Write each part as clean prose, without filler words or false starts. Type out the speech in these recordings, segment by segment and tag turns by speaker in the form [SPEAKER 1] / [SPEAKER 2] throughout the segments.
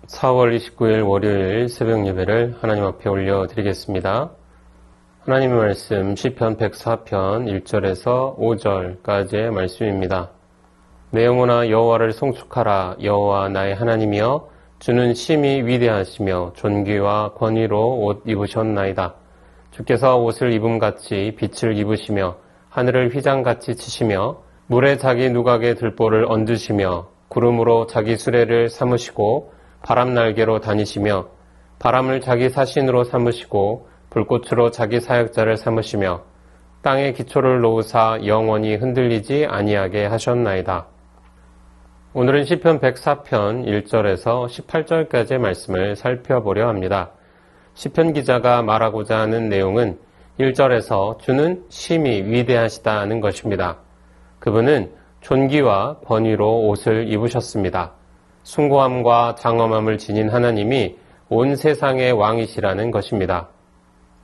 [SPEAKER 1] 4월 29일 월요일 새벽 예배를 하나님 앞에 올려드리겠습니다. 하나님의 말씀 시편 104편 1절에서 5절까지의 말씀입니다. 내 영혼아 여호와를 송축하라. 여호와 나의 하나님이여 주는 심히 위대하시며 존귀와 권위로 옷 입으셨나이다. 주께서 옷을 입음같이 빛을 입으시며 하늘을 휘장같이 치시며 물에 자기 누각의 들보를 얹으시며 구름으로 자기 수레를 삼으시고 바람 날개로 다니시며 바람을 자기 사신으로 삼으시고 불꽃으로 자기 사역자를 삼으시며 땅에 기초를 놓으사 영원히 흔들리지 아니하게 하셨나이다. 오늘은 시편 104편 1절에서 18절까지의 말씀을 살펴보려 합니다. 시편 기자가 말하고자 하는 내용은 1절에서 주는 심히 위대하시다는 것입니다. 그분은 존귀와 번위로 옷을 입으셨습니다. 숭고함과 장엄함을 지닌 하나님이 온 세상의 왕이시라는 것입니다.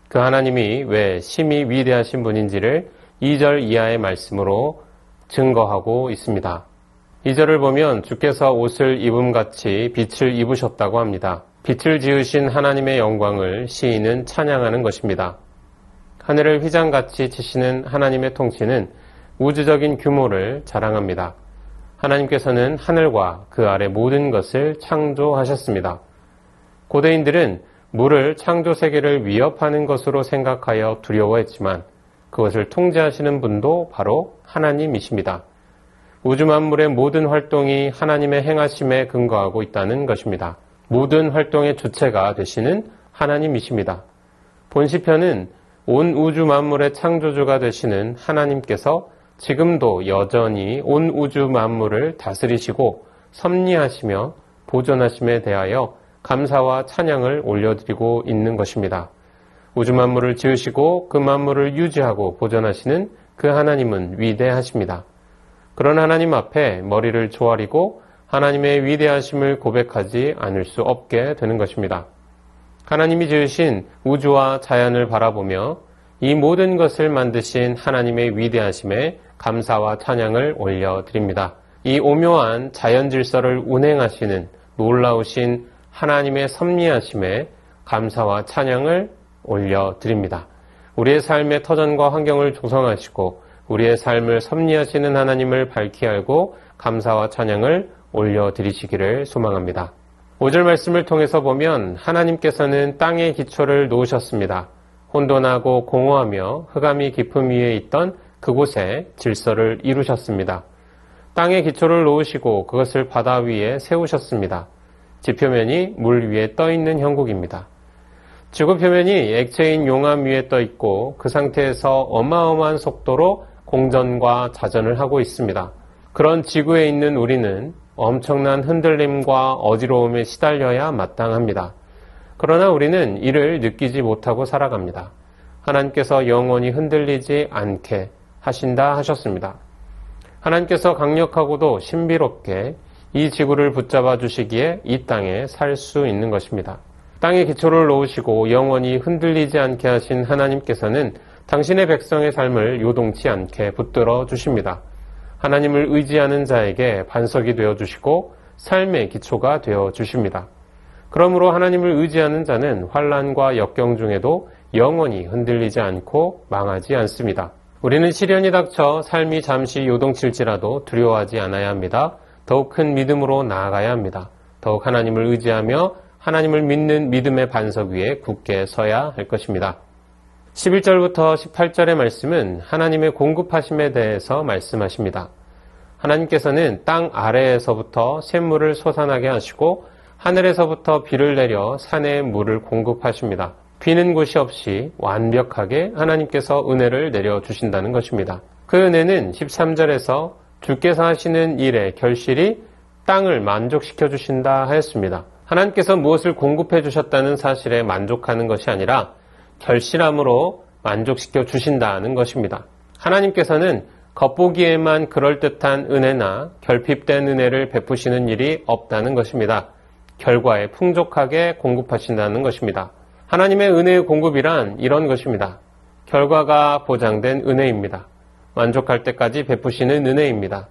[SPEAKER 1] 그 하나님이 왜 심히 위대하신 분인지를 2절 이하의 말씀으로 증거하고 있습니다. 2절을 보면 주께서 옷을 입음같이 빛을 입으셨다고 합니다. 빛을 지으신 하나님의 영광을 시인은 찬양하는 것입니다. 하늘을 휘장같이 치시는 하나님의 통치는 우주적인 규모를 자랑합니다. 하나님께서는 하늘과 그 아래 모든 것을 창조하셨습니다. 고대인들은 물을 창조 세계를 위협하는 것으로 생각하여 두려워했지만 그것을 통제하시는 분도 바로 하나님이십니다. 우주 만물의 모든 활동이 하나님의 행하심에 근거하고 있다는 것입니다. 모든 활동의 주체가 되시는 하나님이십니다. 본 시편은 온 우주 만물의 창조주가 되시는 하나님께서 지금도 여전히 온 우주 만물을 다스리시고 섭리하시며 보존하심에 대하여 감사와 찬양을 올려드리고 있는 것입니다. 우주 만물을 지으시고 그 만물을 유지하고 보존하시는 그 하나님은 위대하십니다. 그런 하나님 앞에 머리를 조아리고 하나님의 위대하심을 고백하지 않을 수 없게 되는 것입니다. 하나님이 지으신 우주와 자연을 바라보며 이 모든 것을 만드신 하나님의 위대하심에 감사와 찬양을 올려드립니다. 이 오묘한 자연 질서를 운행하시는 놀라우신 하나님의 섭리하심에 감사와 찬양을 올려드립니다. 우리의 삶의 터전과 환경을 조성하시고 우리의 삶을 섭리하시는 하나님을 밝히 알고 감사와 찬양을 올려드리시기를 소망합니다. 5절 말씀을 통해서 보면 하나님께서는 땅의 기초를 놓으셨습니다. 혼돈하고 공허하며 흑암이 깊음 위에 있던 그곳에 질서를 이루셨습니다. 땅의 기초를 놓으시고 그것을 바다 위에 세우셨습니다. 지표면이 물 위에 떠있는 형국입니다. 지구 표면이 액체인 용암 위에 떠있고 그 상태에서 어마어마한 속도로 공전과 자전을 하고 있습니다. 그런 지구에 있는 우리는 엄청난 흔들림과 어지러움에 시달려야 마땅합니다. 그러나 우리는 이를 느끼지 못하고 살아갑니다. 하나님께서 영원히 흔들리지 않게 하신다 하셨습니다. 하나님께서 강력하고도 신비롭게 이 지구를 붙잡아 주시기에 이 땅에 살 수 있는 것입니다. 땅에 기초를 놓으시고 영원히 흔들리지 않게 하신 하나님께서는 당신의 백성의 삶을 요동치 않게 붙들어 주십니다. 하나님을 의지하는 자에게 반석이 되어 주시고 삶의 기초가 되어 주십니다. 그러므로 하나님을 의지하는 자는 환난과 역경 중에도 영원히 흔들리지 않고 망하지 않습니다. 우리는 시련이 닥쳐 삶이 잠시 요동칠지라도 두려워하지 않아야 합니다. 더욱 큰 믿음으로 나아가야 합니다. 더욱 하나님을 의지하며 하나님을 믿는 믿음의 반석 위에 굳게 서야 할 것입니다. 11절부터 18절의 말씀은 하나님의 공급하심에 대해서 말씀하십니다. 하나님께서는 땅 아래에서부터 샘물을 솟아나게 하시고 하늘에서부터 비를 내려 산에 물을 공급하십니다. 비는 곳이 없이 완벽하게 하나님께서 은혜를 내려주신다는 것입니다. 그 은혜는 13절에서 주께서 하시는 일의 결실이 땅을 만족시켜 주신다 하였습니다. 하나님께서 무엇을 공급해 주셨다는 사실에 만족하는 것이 아니라 결실함으로 만족시켜 주신다는 것입니다. 하나님께서는 겉보기에만 그럴듯한 은혜나 결핍된 은혜를 베푸시는 일이 없다는 것입니다. 결과에 풍족하게 공급하신다는 것입니다. 하나님의 은혜의 공급이란 이런 것입니다. 결과가 보장된 은혜입니다. 만족할 때까지 베푸시는 은혜입니다.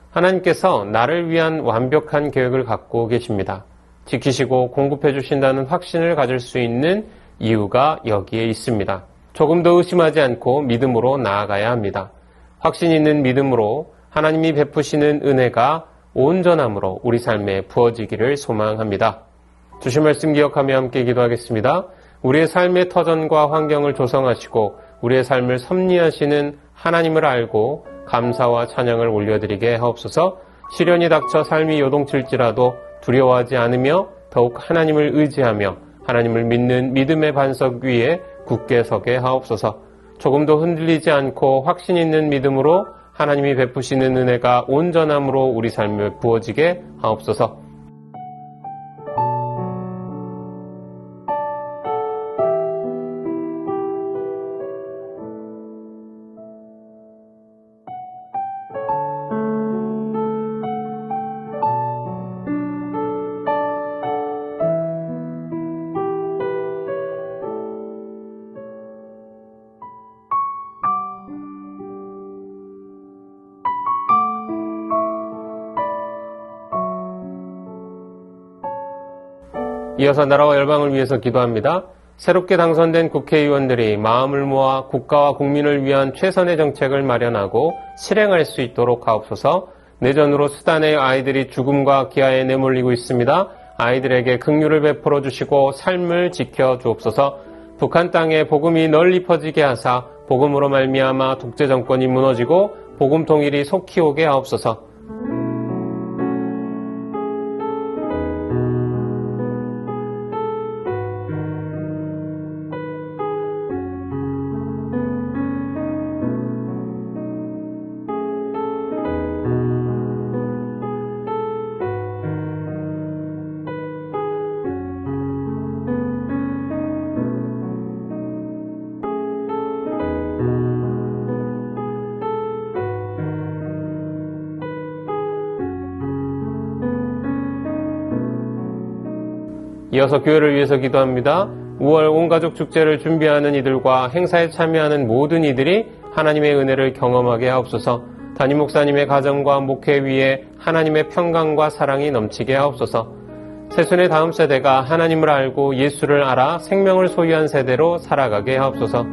[SPEAKER 1] 하나님께서 나를 위한 완벽한 계획을 갖고 계십니다. 지키시고 공급해 주신다는 확신을 가질 수 있는 이유가 여기에 있습니다. 조금 더 의심하지 않고 믿음으로 나아가야 합니다. 확신 있는 믿음으로 하나님이 베푸시는 은혜가 온전함으로 우리 삶에 부어지기를 소망합니다. 주신 말씀 기억하며 함께 기도하겠습니다. 우리의 삶의 터전과 환경을 조성하시고 우리의 삶을 섭리하시는 하나님을 알고 감사와 찬양을 올려드리게 하옵소서. 시련이 닥쳐 삶이 요동칠지라도 두려워하지 않으며 더욱 하나님을 의지하며 하나님을 믿는 믿음의 반석 위에 굳게 서게 하옵소서. 조금도 흔들리지 않고 확신 있는 믿음으로 하나님이 베푸시는 은혜가 온전함으로 우리 삶에 부어지게 하옵소서. 이어서 나라와 열방을 위해서 기도합니다. 새롭게 당선된 국회의원들이 마음을 모아 국가와 국민을 위한 최선의 정책을 마련하고 실행할 수 있도록 하옵소서. 내전으로 수단의 아이들이 죽음과 기아에 내몰리고 있습니다. 아이들에게 긍휼을 베풀어 주시고 삶을 지켜 주옵소서. 북한 땅에 복음이 널리 퍼지게 하사 복음으로 말미암아 독재 정권이 무너지고 복음 통일이 속히 오게 하옵소서. 이어서 교회를 위해서 기도합니다. 5월 온가족 축제를 준비하는 이들과 행사에 참여하는 모든 이들이 하나님의 은혜를 경험하게 하옵소서. 담임 목사님의 가정과 목회 위에 하나님의 평강과 사랑이 넘치게 하옵소서. 세순의 다음 세대가 하나님을 알고 예수를 알아 생명을 소유한 세대로 살아가게 하옵소서.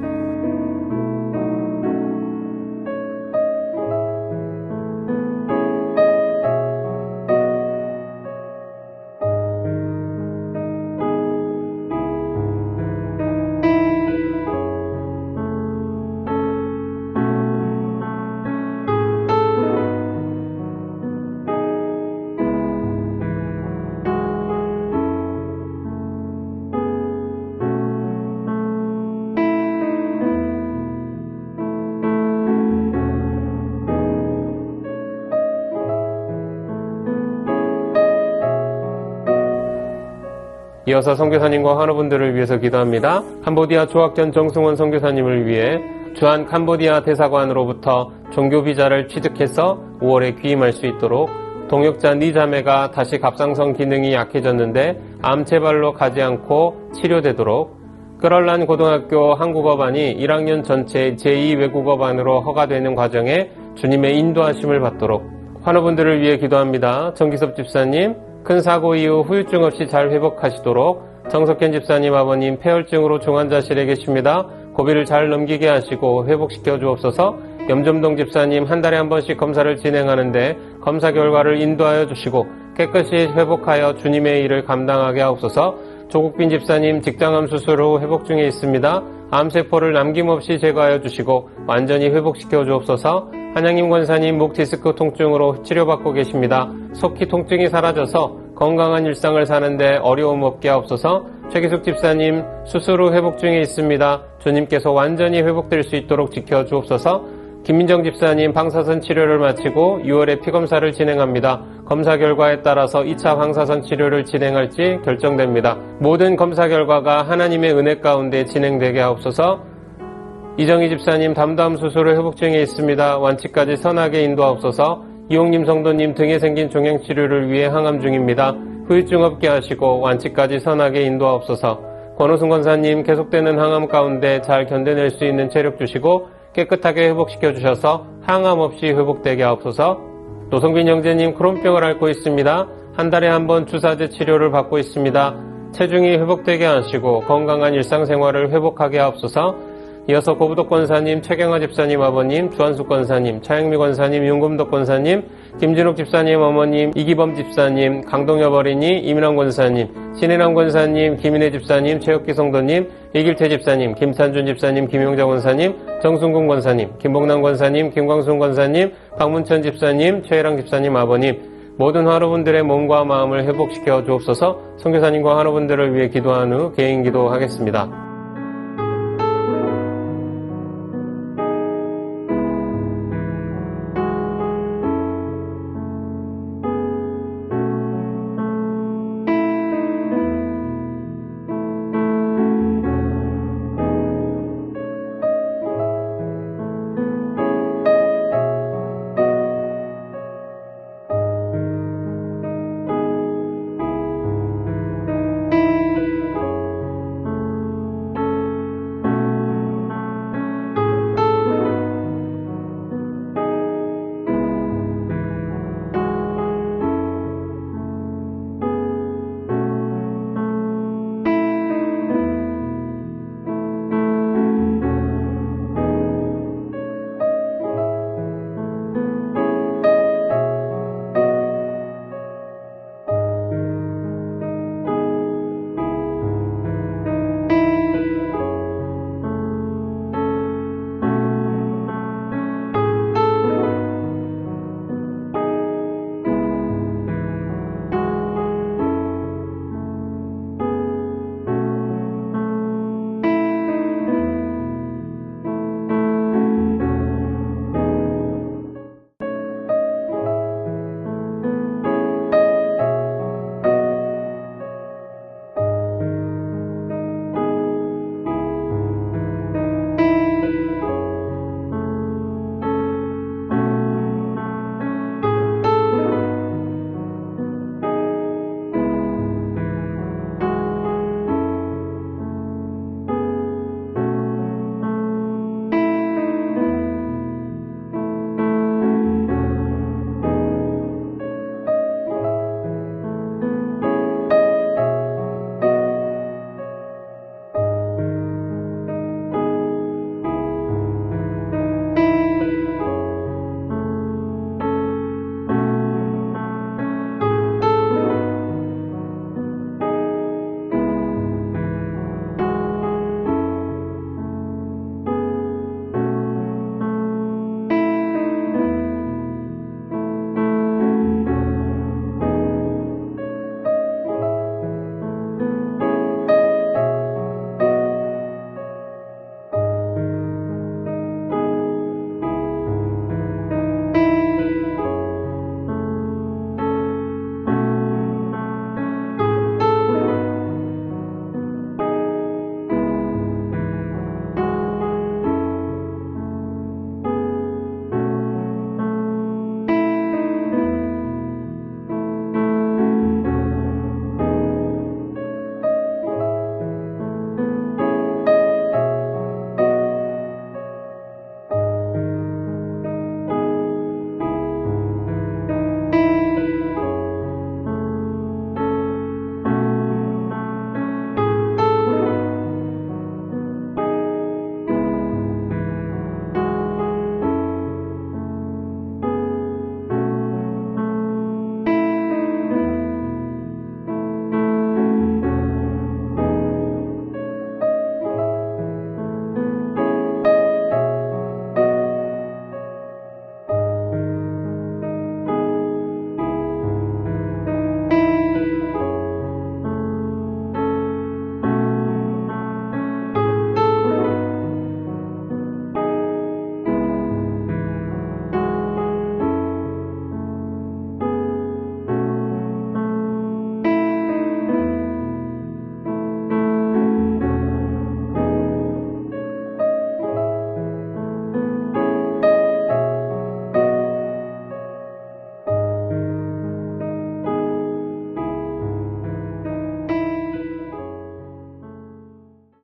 [SPEAKER 1] 이어서 선교사님과 환우분들을 위해서 기도합니다. 캄보디아 조학전 정승원 선교사님을 위해 주한 캄보디아 대사관으로부터 종교 비자를 취득해서 5월에 귀임할 수 있도록, 동역자 네 자매가 다시 갑상선 기능이 약해졌는데 암 재발로 가지 않고 치료되도록, 끌얼란 고등학교 한국어반이 1학년 전체 제2외국어반으로 허가되는 과정에 주님의 인도하심을 받도록, 환우분들을 위해 기도합니다. 정기섭 집사님, 큰 사고 이후 후유증 없이 잘 회복하시도록, 정석현 집사님 아버님 폐혈증으로 중환자실에 계십니다. 고비를 잘 넘기게 하시고 회복시켜 주옵소서. 염점동 집사님 한 달에 한 번씩 검사를 진행하는데 검사 결과를 인도하여 주시고 깨끗이 회복하여 주님의 일을 감당하게 하옵소서. 조국빈 집사님 직장암 수술 후 회복 중에 있습니다. 암세포를 남김없이 제거하여 주시고 완전히 회복시켜 주옵소서. 한양님 권사님 목 디스크 통증으로 치료받고 계십니다. 속히 통증이 사라져서 건강한 일상을 사는데 어려움 없게 하옵소서. 최기숙 집사님 수술 후 회복 중에 있습니다. 주님께서 완전히 회복될 수 있도록 지켜주옵소서. 김민정 집사님 방사선 치료를 마치고 6월에 피검사를 진행합니다. 검사 결과에 따라서 2차 방사선 치료를 진행할지 결정됩니다. 모든 검사 결과가 하나님의 은혜 가운데 진행되게 하옵소서. 이정희 집사님 담담 수술 후 회복 중에 있습니다. 완치까지 선하게 인도하옵소서. 이용님 성도님 등에 생긴 종양치료를 위해 항암 중입니다. 후유증 없게 하시고 완치까지 선하게 인도하옵소서. 권호승 권사님 계속되는 항암 가운데 잘 견뎌낼 수 있는 체력 주시고 깨끗하게 회복시켜 주셔서 항암 없이 회복되게 하옵소서. 노성빈 형제님 크론병을 앓고 있습니다. 한 달에 한 번 주사제 치료를 받고 있습니다. 체중이 회복되게 하시고 건강한 일상생활을 회복하게 하옵소서. 이어서 고부덕 권사님, 최경화 집사님 아버님, 주한숙 권사님, 차영미 권사님, 윤금덕 권사님, 김진욱 집사님 어머님, 이기범 집사님, 강동엽 어린이, 이민환 권사님, 신혜남 권사님, 김인혜 집사님, 최혁기 성도님, 이길태 집사님, 김찬준 집사님, 김용자 권사님, 정순궁 권사님, 김복남 권사님, 김광순 권사님, 박문천 집사님, 최혜랑 집사님 아버님, 모든 환우분들의 몸과 마음을 회복시켜 주옵소서. 선교사님과 환우분들을 위해 기도한 후 개인 기도하겠습니다.